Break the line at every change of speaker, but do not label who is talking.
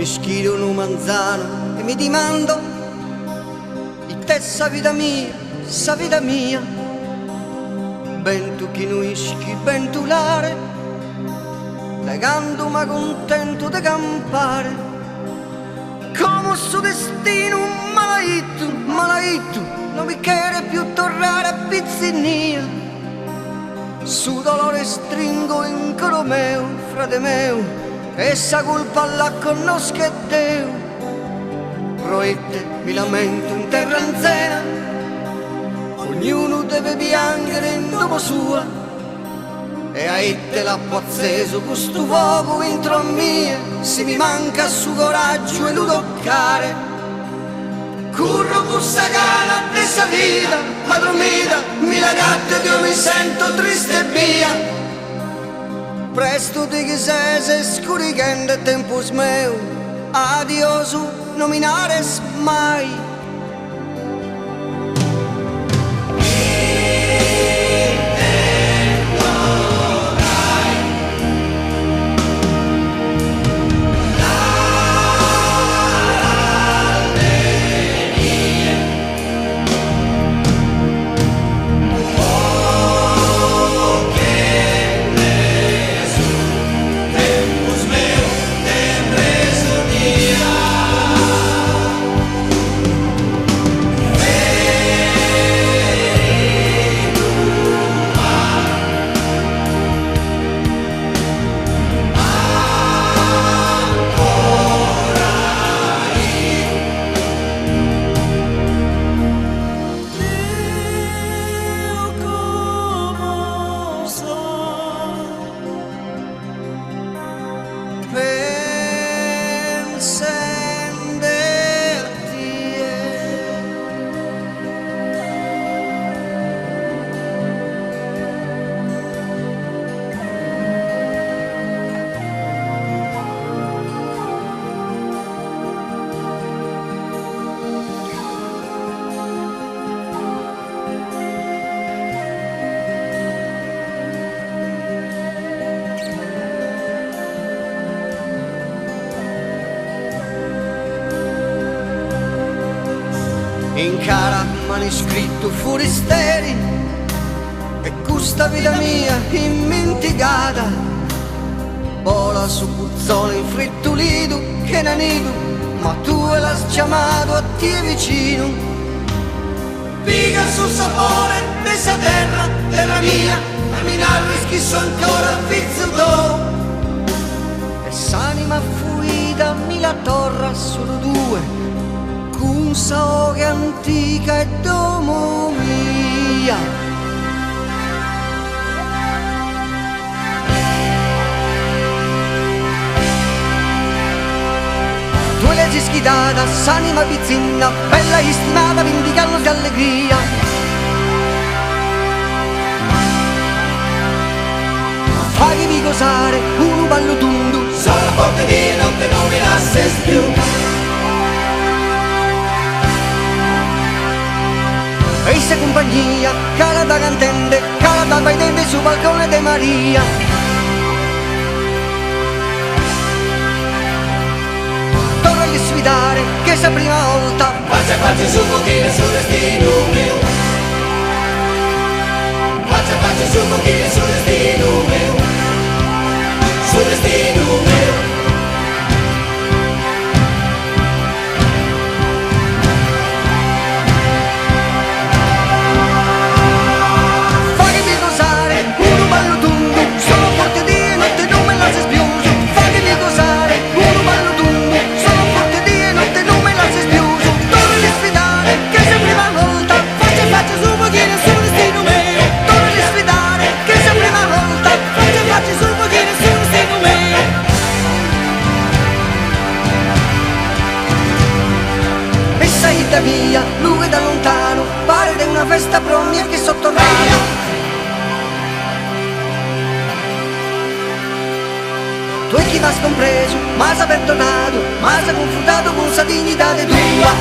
schido un manzano e mi dimando di te sa vita mia, ben tu chi nuischi, ben tu l'are, legando ma contento di campare, come su destino un malaito, non mi chiede più tornare a pizzinia, su dolore stringo in coro meu, frate meu, essa colpa la conosco e Deo, proette mi lamento in terra anzena, ognuno deve piangere in dopo sua, e a ette l'acqua acceso questo fuoco entro a mia, se mi manca su coraggio e lo toccare, curro questa cana dessa vita, ma dormita, mi la gatta che io mi sento triste e via. Presto di che se scuricando il tempo smeu, adioso nominare mai. In cara manoscritto forestieri e questa vita mia immenticata vola su puzzone infrettolito che nanido, ma tu l'hai chiamato a te vicino, piga sul sapore dessa terra mia, a minare schisso ancora pizzo e s'anima fuita mi la torra solo due con saoche antica e domo mia. Tu leggi schidata, s'anima pizzina, bella istimata, vendicando di allegria. Faghi cosare un ballo tundu, solo forte di notte non mi lasses più. E se compagnia, cara da cantende, cara da baidente sul balcone de Maria. Torna a sfidare, che se prima volta faccia su pochino sul destino mio. Faccia su pochino sul destino mio. Sul destino mio. Mia, lui da lontano, pare di una festa promia che sotto rana. Tu e chi va scompreso, ma s'ha perdonato, ma s'ha confrontato con sa dignità tua.